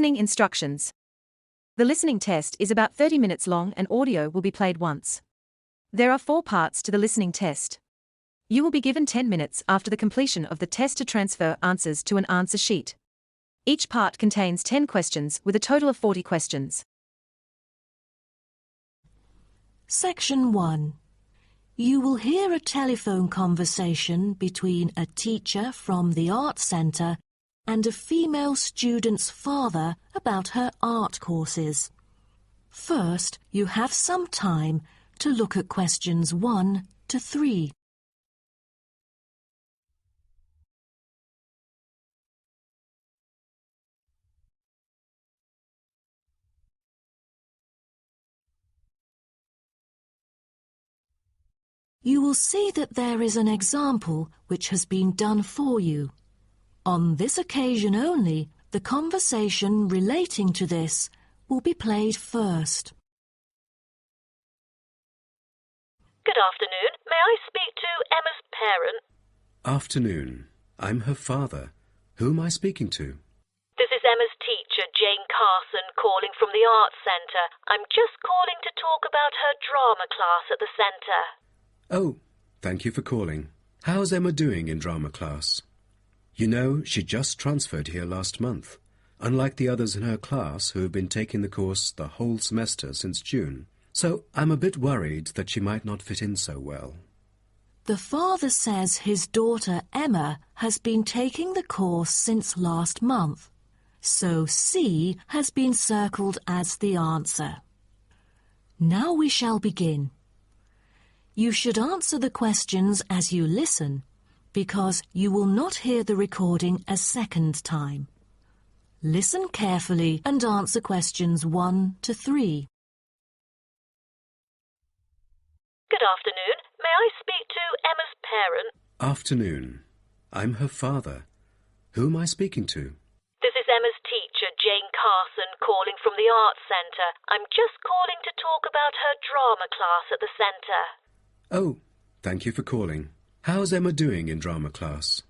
Listening instructions. The listening test is about 30 minutes long and audio will be played once. There are 4 parts to the listening test. You will be given 10 minutes after the completion of the test to transfer answers to an answer sheet. Each part contains 10 questions with a total of 40 questions. Section 1. You will hear a telephone conversation between a teacher from the Arts Centre and a female student's father about her art courses. First, you have some time to look at questions 1 to 3. You will see that there is an example which has been done for you. On this occasion only, the conversation relating to this will be played first. Good afternoon. May I speak to Emma's parent? Afternoon. I'm her father. Who am I speaking to? This is Emma's teacher, Jane Carson, calling from the Arts Centre. I'm just calling to talk about her drama class at the centre. Oh, thank you for calling. How's Emma doing in drama class? You know, she just transferred here last month, unlike the others in her class who have been taking the course the whole semester since June. So I'm a bit worried that she might not fit in so well. The father says his daughter Emma has been taking the course since last month, so C has been circled as the answer. Now we shall begin. You should answer the questions as you listen, because you will not hear the recording a second time. Listen carefully and answer questions 1 to 3. Good afternoon. May I speak to Emma's parent? Afternoon. I'm her father. Who am I speaking to? This is Emma's teacher, Jane Carson, calling from the Arts Centre. I'm just calling to talk about her drama class at the centre. Oh, thank you for calling. How's Emma doing in drama class?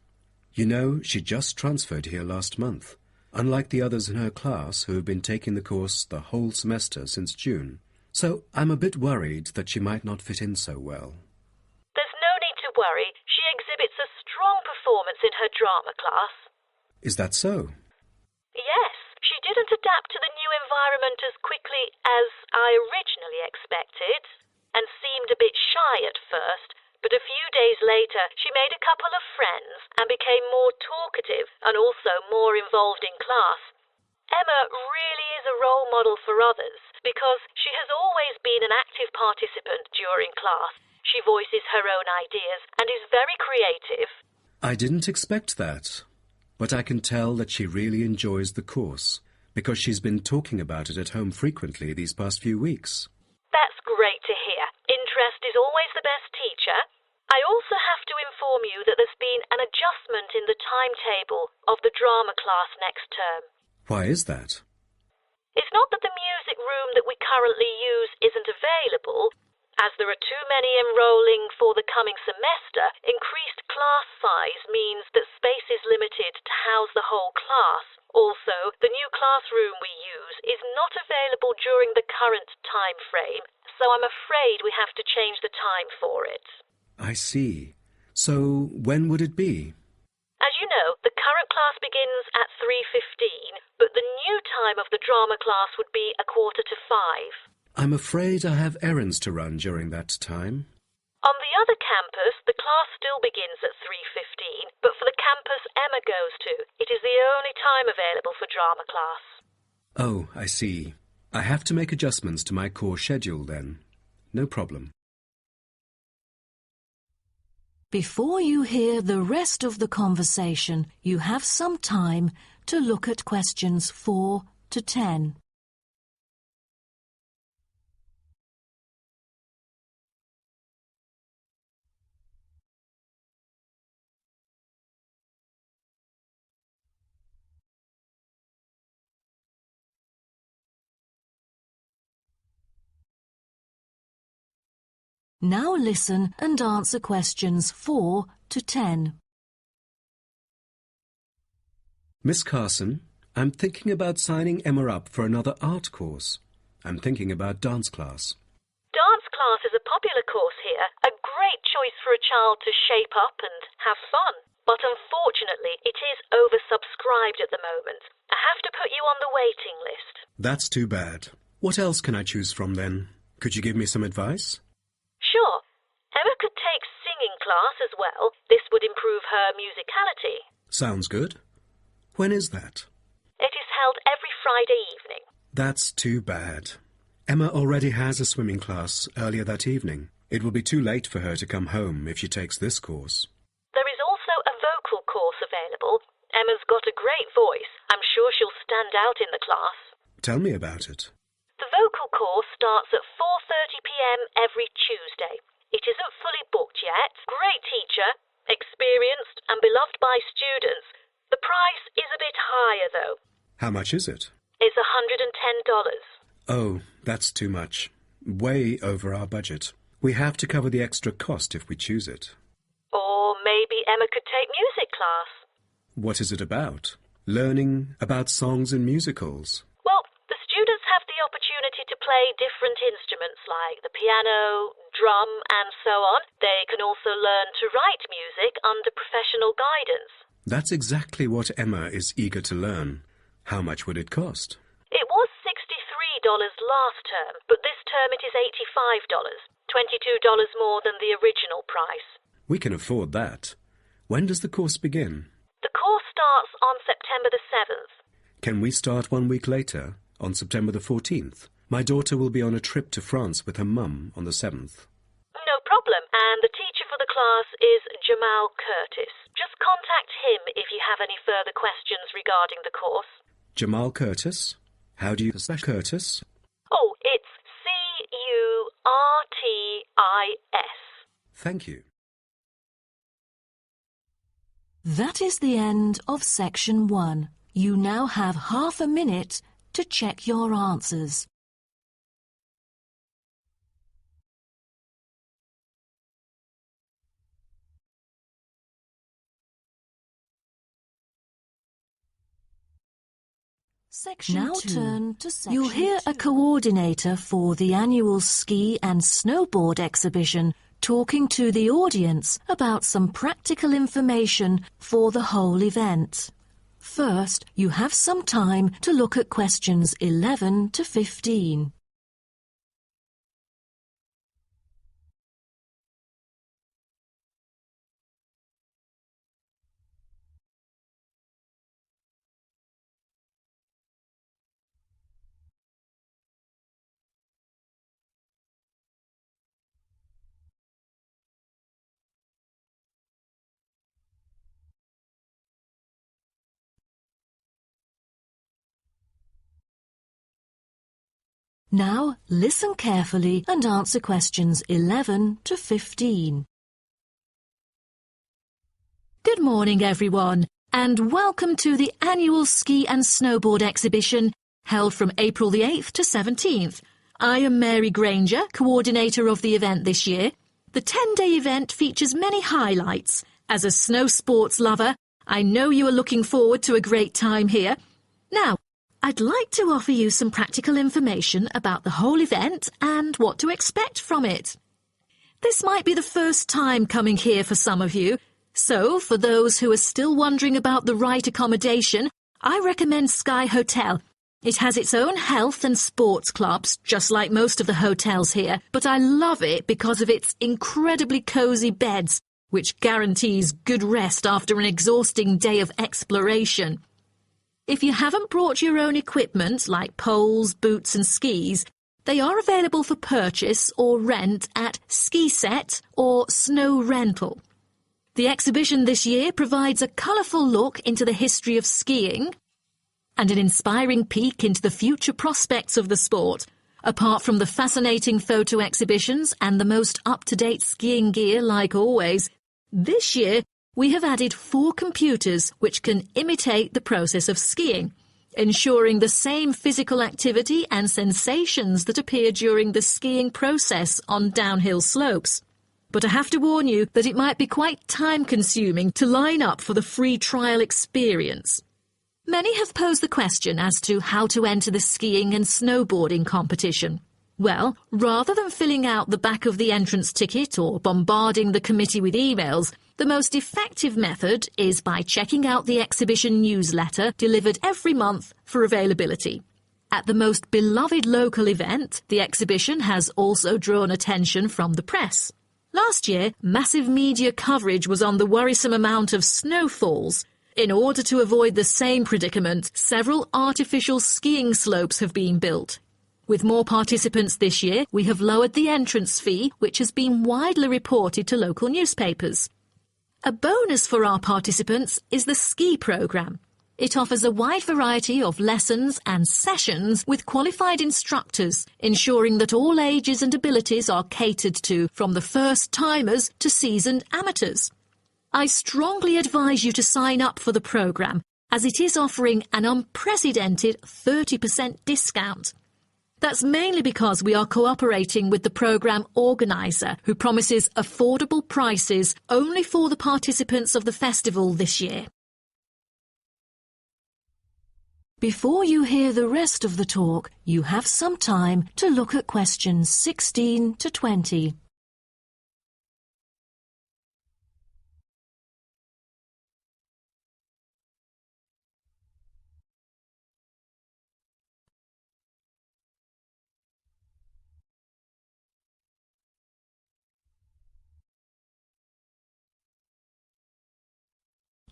You know, she just transferred here last month, unlike the others in her class who have been taking the course the whole semester since June. So I'm a bit worried that she might not fit in so well. There's no need to worry. She exhibits a strong performance in her drama class. Is that so? Yes, she didn't adapt to the new environment as quickly as I originally expected, and seemed a bit shy at first, but a few days later she made a couple of friends and became more talkative and also more involved in class. Emma really is a role model for others because she has always been an active participant during class. She voices her own ideas and is very creative. I didn't expect that, but I can tell that she really enjoys the course because she's been talking about it at home frequently these past few weeks. That's great to hear. Interest is always the best teacher. I also have to inform you that there's been an adjustment in the timetable of the drama class next term. Why is that? It's not that the music room that we currently use isn't available. As there are too many enrolling for the coming semester, increased class size means that space is limited to house the whole class. Also, the new classroom we use is not available during the current time frame, so I'm afraid we have to change the time for it. I see. So when would it be? As you know, the current class begins at 3:15, but the new time of the drama class would be 4:45. I'm afraid I have errands to run during that time. On the other campus, the class still begins at 3:15, but for the campus Emma goes to, it is the only time available for drama class. Oh, I see. I have to make adjustments to my course schedule then. No problem. Before you hear the rest of the conversation, you have some time to look at questions 4 to 10. Now listen and answer questions 4 to 10. Miss Carson, I'm thinking about signing Emma up for another art course. I'm thinking about dance class. Dance class is a popular course here, a great choice for a child to shape up and have fun. But unfortunately, it is oversubscribed at the moment. I have to put you on the waiting list. That's too bad. What else can I choose from then? Could you give me some advice? Sure. Emma could take singing class as well. This would improve her musicality. Sounds good. When is that? It is held every Friday evening. That's too bad. Emma already has a swimming class earlier that evening. It will be too late for her to come home if she takes this course. There is also a vocal course available. Emma's got a great voice. I'm sure she'll stand out in the class. Tell me about it. The vocal course starts at 4:30 p.m. every Tuesday. It isn't fully booked yet. Great teacher, experienced and beloved by students. The price is a bit higher though. How much is it? It's $110. Oh, that's too much. Way over our budget. We have to cover the extra cost if we choose it. Or maybe Emma could take music class. What is it about? Learning about songs and musicals. Well, the students have the opportunity to play different instruments like the piano, drum and so on. They can also learn to write music under professional guidance. That's exactly what Emma is eager to learn. How much would it cost? It was $63 last term, but this term it is $85, $22 more than the original price. We can afford that. When does the course begin? The course starts on September the 7th. Can we start 1 week later, on September the 14th? My daughter will be on a trip to France with her mum on the 7th. No problem, and the teacher for the class is Jamal Curtis. Just contact him if you have any further questions regarding the course. Jamal Curtis? How do you spell Curtis? Oh, it's C-U-R-T-I-S. Thank you. That is the end of section 1. You now have half a minute to check your answers. Section Now 2. turn to section You'll hear a coordinator for the annual ski and snowboard exhibition talking to the audience about some practical information for the whole event. First, you have some time to look at questions 11 to 15. Now, listen carefully and answer questions 11 to 15. Good morning, everyone, and welcome to the annual ski and snowboard exhibition held from April the 8th to 17th. I am Mary Granger, coordinator of the event this year. The 10-day event features many highlights. As a snow sports lover, I know you are looking forward to a great time here. Now, I'd like to offer you some practical information about the whole event and what to expect from it. This might be the first time coming here for some of you, so for those who are still wondering about the right accommodation, I recommend Sky Hotel. It has its own health and sports clubs, just like most of the hotels here, but I love it because of its incredibly cosy beds, which guarantees good rest after an exhausting day of exploration. If you haven't brought your own equipment, like poles, boots and skis, they are available for purchase or rent at Ski Set or Snow Rental. The exhibition this year provides a colourful look into the history of skiing and an inspiring peek into the future prospects of the sport. Apart from the fascinating photo exhibitions and the most up-to-date skiing gear like always, this year we have added 4 computers which can imitate the process of skiing, ensuring the same physical activity and sensations that appear during the skiing process on downhill slopes. But I have to warn you that it might be quite time-consuming to line up for the free trial experience. Many have posed the question as to how to enter the skiing and snowboarding competition. Well, rather than filling out the back of the entrance ticket or bombarding the committee with emails, the most effective method is by checking out the exhibition newsletter delivered every month for availability. At the most beloved local event, the exhibition has also drawn attention from the press. Last year, massive media coverage was on the worrisome amount of snowfalls. In order to avoid the same predicament, several artificial skiing slopes have been built. With more participants this year, we have lowered the entrance fee, which has been widely reported to local newspapers. A bonus for our participants is the ski programme. It offers a wide variety of lessons and sessions with qualified instructors, ensuring that all ages and abilities are catered to, from the first-timers to seasoned amateurs. I strongly advise you to sign up for the programme, as it is offering an unprecedented 30% discount. That's mainly because we are cooperating with the programme organiser, who promises affordable prices only for the participants of the festival this year. Before you hear the rest of the talk, you have some time to look at questions 16 to 20.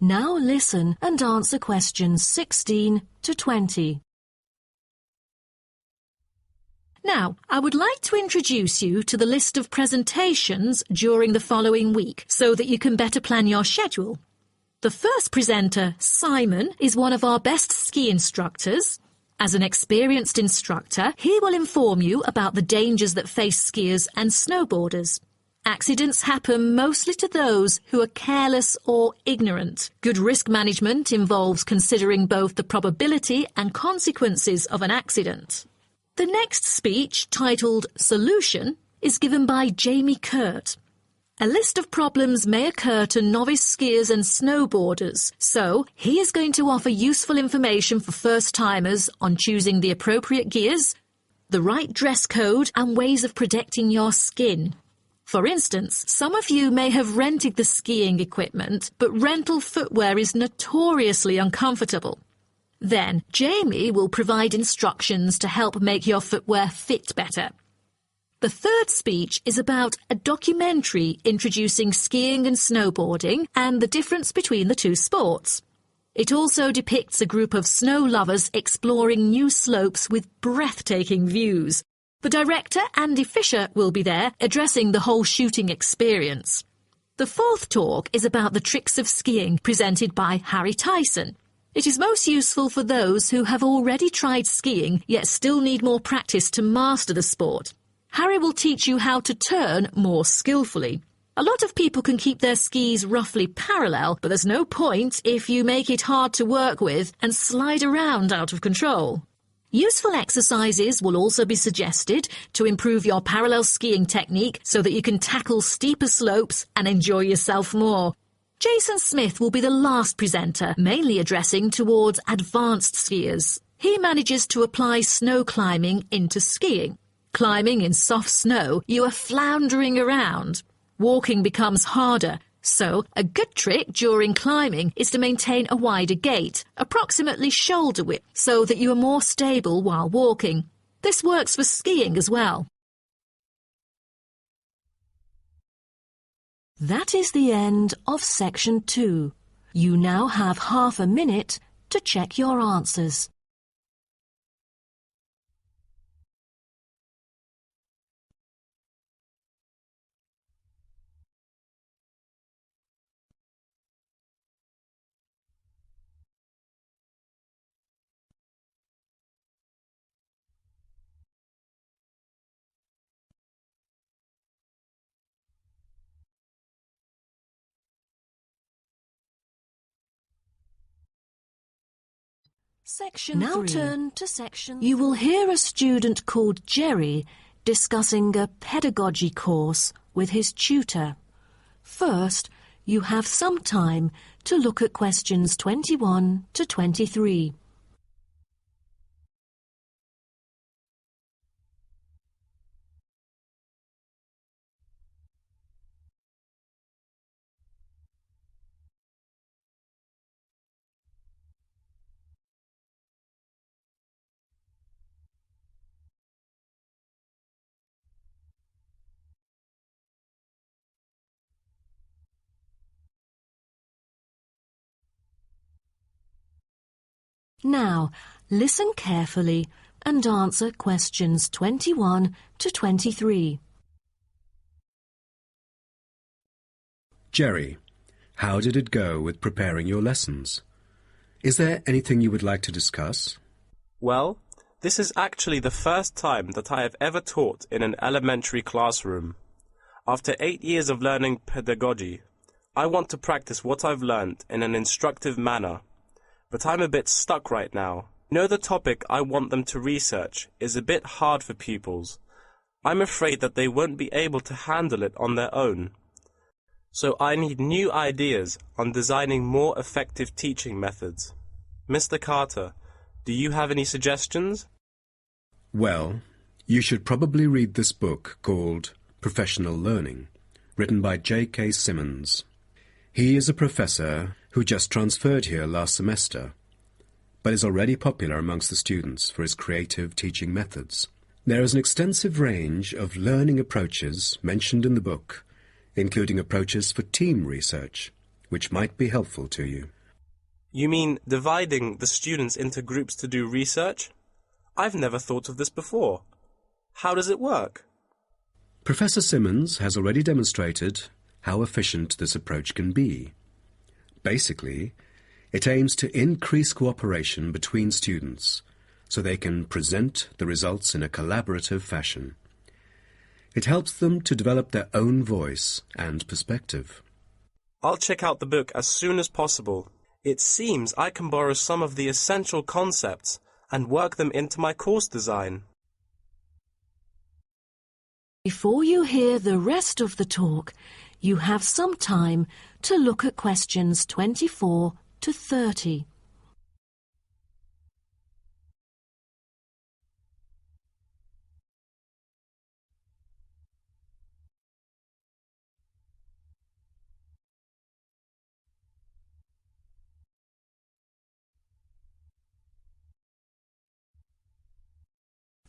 Now listen and answer questions 16 to 20. Now, I would like to introduce you to the list of presentations during the following week so that you can better plan your schedule. The first presenter, Simon, is one of our best ski instructors. As an experienced instructor, he will inform you about the dangers that face skiers and snowboarders. Accidents happen mostly to those who are careless or ignorant. Good risk management involves considering both the probability and consequences of an accident. The next speech, titled Solution, is given by Jamie Kurt. A list of problems may occur to novice skiers and snowboarders, so he is going to offer useful information for first-timers on choosing the appropriate gears, the right dress code, and ways of protecting your skin. For instance, some of you may have rented the skiing equipment, but rental footwear is notoriously uncomfortable. Then, Jamie will provide instructions to help make your footwear fit better. The third speech is about a documentary introducing skiing and snowboarding and the difference between the two sports. It also depicts a group of snow lovers exploring new slopes with breathtaking views. The director, Andy Fisher, will be there, addressing the whole shooting experience. The fourth talk is about the tricks of skiing, presented by Harry Tyson. It is most useful for those who have already tried skiing, yet still need more practice to master the sport. Harry will teach you how to turn more skillfully. A lot of people can keep their skis roughly parallel, but there's no point if you make it hard to work with and slide around out of control. Useful exercises will also be suggested to improve your parallel skiing technique so that you can tackle steeper slopes and enjoy yourself more. Jason Smith will be the last presenter, mainly addressing towards advanced skiers. He manages to apply snow climbing into skiing. Climbing in soft snow, you are floundering around. Walking becomes harder. So, a good trick during climbing is to maintain a wider gait, approximately shoulder width, so that you are more stable while walking. This works for skiing as well. That is the end of section 2. You now have half a minute to check your answers. Section 3. Turn to section 3. You will hear a student called Jerry discussing a pedagogy course with his tutor. First, You have some time to look at questions 21 to 23. Now, listen carefully and answer questions 21 to 23. Jerry, how did it go with preparing your lessons? Is there anything you would like to discuss? Well, this is actually the first time that I have ever taught in an elementary classroom. After 8 years of learning pedagogy, I want to practice what I've learned in an instructive manner. But I'm a bit stuck right now. The topic I want them to research is a bit hard for pupils. I'm afraid that they won't be able to handle it on their own. So I need new ideas on designing more effective teaching methods. Mr. Carter, do you have any suggestions? Well, you should probably read this book called Professional Learning, written by J.K. Symonds. He is a professor who just transferred here last semester, but is already popular amongst the students for his creative teaching methods. There is an extensive range of learning approaches mentioned in the book, including approaches for team research, which might be helpful to you. You mean dividing the students into groups to do research? I've never thought of this before. How does it work? Professor Symonds has already demonstrated how efficient this approach can be. Basically, it aims to increase cooperation between students so they can present the results in a collaborative fashion. It helps them to develop their own voice and perspective. I'll check out the book as soon as possible. It seems I can borrow some of the essential concepts and work them into my course design. Before you hear the rest of the talk, you have some time to look at questions 24 to 30.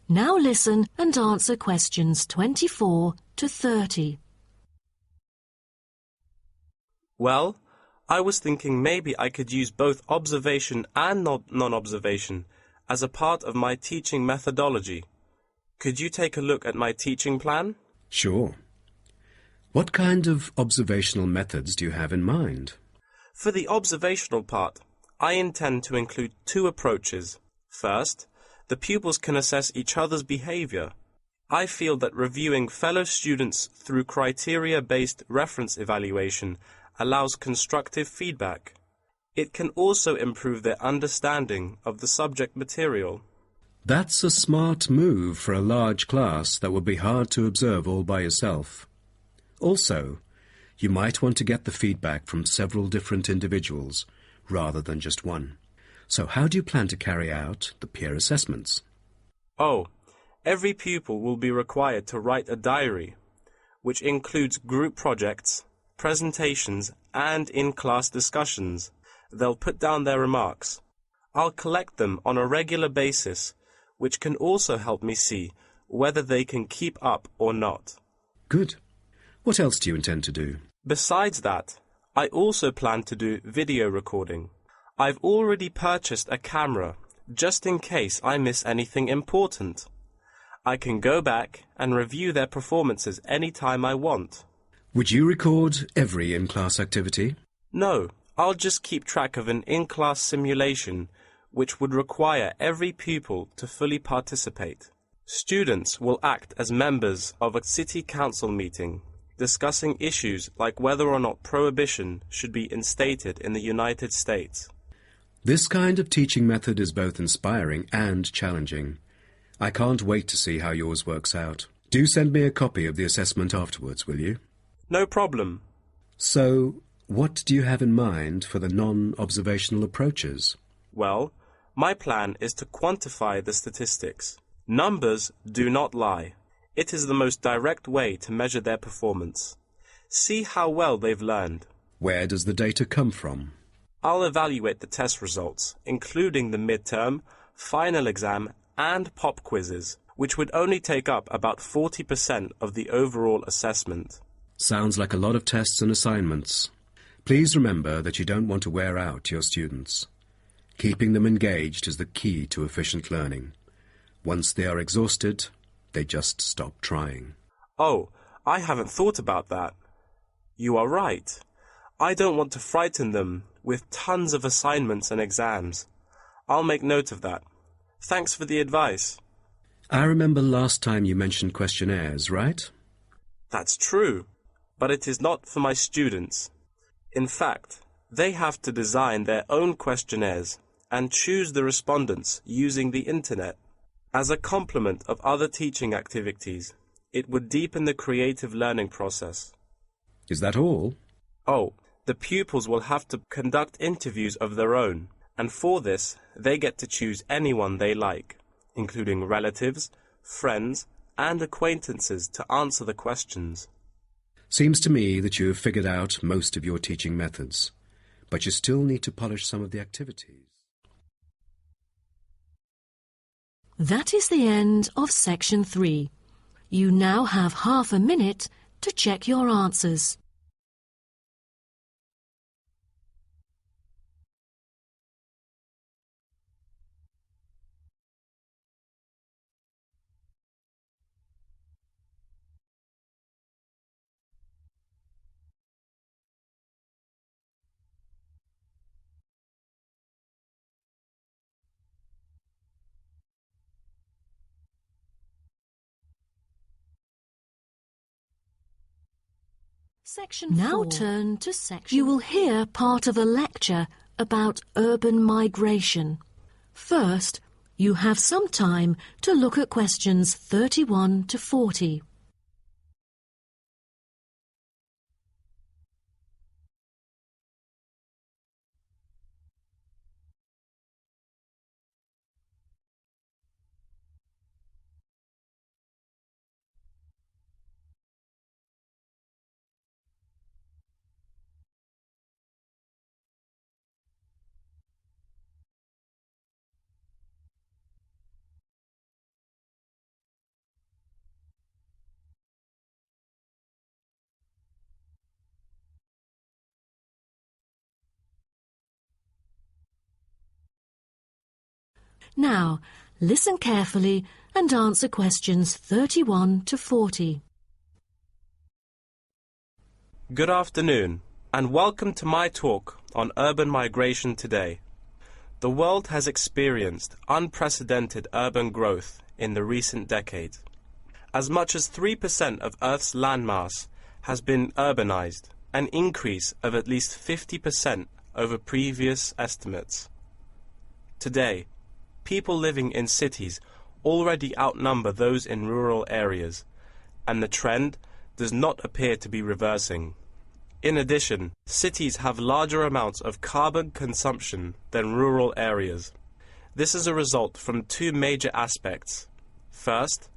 Now listen and answer questions 24 to 30. Well, I was thinking maybe I could use both observation and non-observation as a part of my teaching methodology. Could you take a look at my teaching plan? Sure. What kind of observational methods do you have in mind? For the observational part, I intend to include two approaches. First, the pupils can assess each other's behavior. I feel that reviewing fellow students through criteria-based reference evaluation allows constructive feedback. It can also improve their understanding of the subject material. That's a smart move for a large class that would be hard to observe all by yourself. Also, you might want to get the feedback from several different individuals rather than just one. So how do you plan to carry out the peer assessments? Oh, every pupil will be required to write a diary, which includes group projects, presentations, and in-class discussions. They'll put down their remarks. I'll collect them on a regular basis, which can also help me see whether they can keep up or not. Good. What else do you intend to do? Besides that, I also plan to do video recording. I've already purchased a camera, just in case I miss anything important. I can go back and review their performances anytime I want. Would you record every in-class activity? No, I'll just keep track of an in-class simulation, which would require every pupil to fully participate. Students will act as members of a city council meeting, discussing issues like whether or not prohibition should be instated in the United States. This kind of teaching method is both inspiring and challenging. I can't wait to see how yours works out. Do send me a copy of the assessment afterwards, will you? No problem. So, What do you have in mind for the non-observational approaches? Well, my plan is to quantify the statistics. Numbers do not lie. It is the most direct way to measure their performance. See how well they've learned. Where does the data come from? I'll evaluate the test results, including the midterm, final exam, and pop quizzes, which would only take up about 40% of the overall assessment. Sounds like a lot of tests and assignments. Please remember that you don't want to wear out your students. Keeping them engaged is the key to efficient learning. Once they are exhausted, they just stop trying. Oh, I haven't thought about that. You are right. I don't want to frighten them with tons of assignments and exams. I'll make note of that. Thanks for the advice. I remember last time you mentioned questionnaires, right? That's true, but it is not for my students. In fact, they have to design their own questionnaires and choose the respondents using the internet. As a complement of other teaching activities, it would deepen the creative learning process. Is that all? Oh, the pupils will have to conduct interviews of their own, and for this, they get to choose anyone they like, including relatives, friends, and acquaintances to answer the questions. Seems to me that you have figured out most of your teaching methods, but you still need to polish some of the activities. That is the end of section 3. You now have half a minute to check your answers. Section Now 4. turn to section. You will hear part of a lecture about urban migration. First, you have some time to look at questions 31 to 40. Now, listen carefully and answer questions 31 to 40. Good afternoon, and welcome to my talk on urban migration today. The world has experienced unprecedented urban growth in the recent decades. As much as 3% of Earth's landmass has been urbanized, an increase of at least 50% over previous estimates. Today, people living in cities already outnumber those in rural areas, and the trend does not appear to be reversing. In addition, cities have larger amounts of carbon consumption than rural areas. This is a result from two major aspects. First,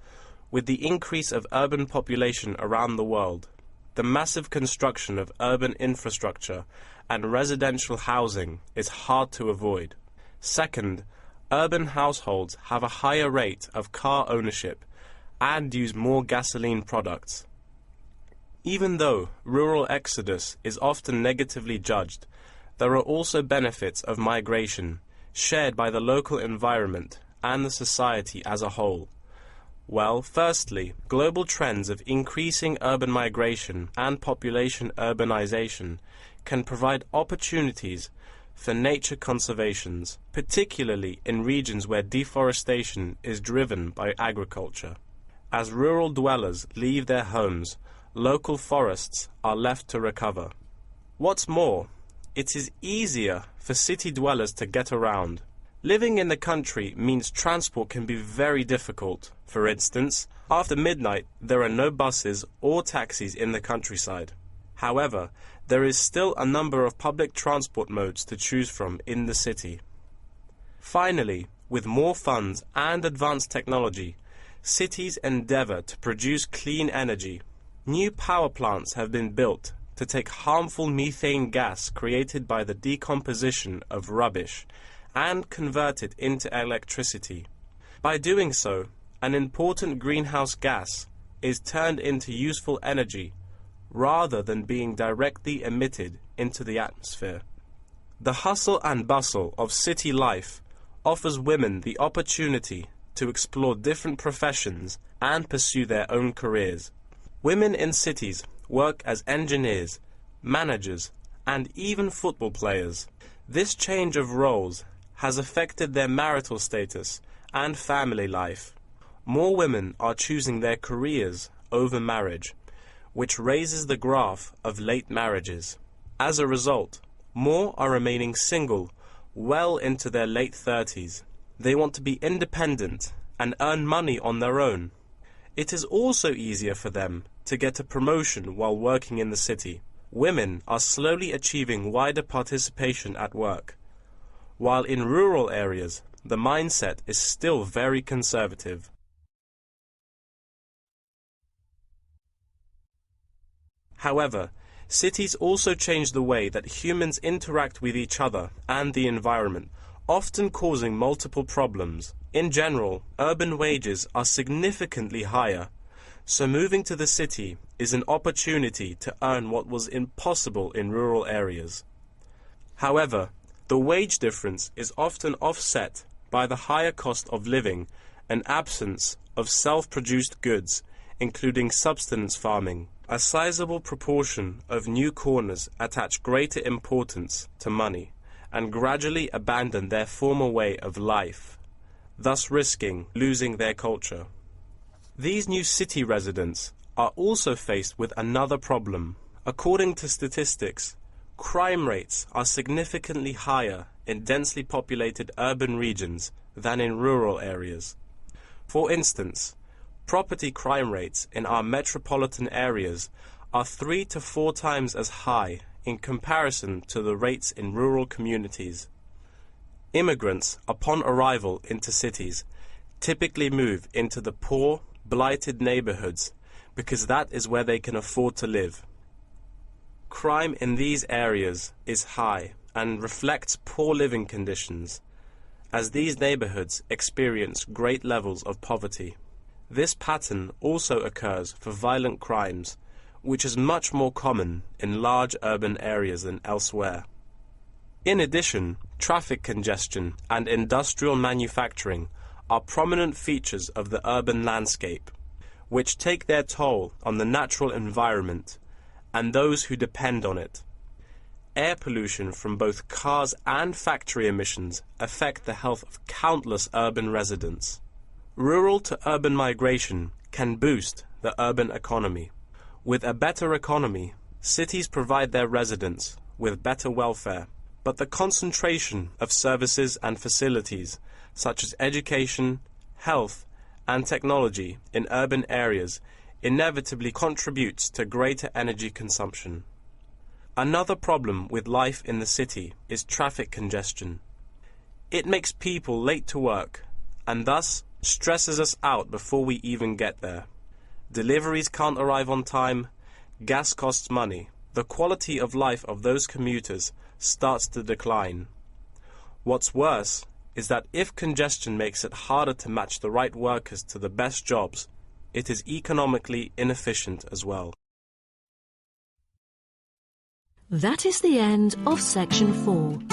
with the increase of urban population around the world, the massive construction of urban infrastructure and residential housing is hard to avoid. Second, urban households have a higher rate of car ownership and use more gasoline products. Even though rural exodus is often negatively judged, there are also benefits of migration shared by the local environment and the society as a whole. Well, firstly, global trends of increasing urban migration and population urbanization can provide opportunities for nature conservations, particularly in regions where deforestation is driven by agriculture. As rural dwellers leave their homes, local forests are left to recover. What's more, it is easier for city dwellers to get around. Living in the country means transport can be very difficult. For instance, after midnight, there are no buses or taxis in the countryside. However, there is still a number of public transport modes to choose from in the city. Finally, with more funds and advanced technology, cities endeavour to produce clean energy. New power plants have been built to take harmful methane gas created by the decomposition of rubbish and convert it into electricity. By doing so, an important greenhouse gas is turned into useful energy rather than being directly emitted into the atmosphere. The hustle and bustle of city life offers women the opportunity to explore different professions and pursue their own careers. Women in cities work as engineers, managers, and even football players. This change of roles has affected their marital status and family life. More women are choosing their careers over marriage, which raises the graph of late marriages. As a result, more are remaining single well into their late 30s. They want to be independent and earn money on their own. It is also easier for them to get a promotion while working in the city. Women are slowly achieving wider participation at work, while in rural areas the mindset is still very conservative. However, cities also change the way that humans interact with each other and the environment, often causing multiple problems. In general, urban wages are significantly higher, so moving to the city is an opportunity to earn what was impossible in rural areas. However, the wage difference is often offset by the higher cost of living and absence of self-produced goods, including subsistence farming. A sizable proportion of new corners attach greater importance to money and gradually abandon their former way of life, thus risking losing their culture. These new city residents are also faced with another problem. According to statistics, crime rates are significantly higher in densely populated urban regions than in rural areas. For instance, property crime rates in our metropolitan areas are 3 to 4 times as high in comparison to the rates in rural communities. Immigrants, upon arrival into cities, typically move into the poor, blighted neighborhoods because that is where they can afford to live. Crime in these areas is high and reflects poor living conditions, as these neighborhoods experience great levels of poverty. This pattern also occurs for violent crimes, which is much more common in large urban areas than elsewhere. In addition, traffic congestion and industrial manufacturing are prominent features of the urban landscape, which take their toll on the natural environment and those who depend on it. Air pollution from both cars and factory emissions affect the health of countless urban residents. Rural to urban migration can boost the urban economy. With a better economy, cities provide their residents with better welfare, but the concentration of services and facilities such as education, health, and technology in urban areas inevitably contributes to greater energy consumption. Another problem with life in the city is traffic congestion. It makes people late to work and thus stresses us out before we even get there. Deliveries can't arrive on time, gas costs money. The quality of life of those commuters starts to decline. What's worse is that if congestion makes it harder to match the right workers to the best jobs, it is economically inefficient as well. That is the end of section 4.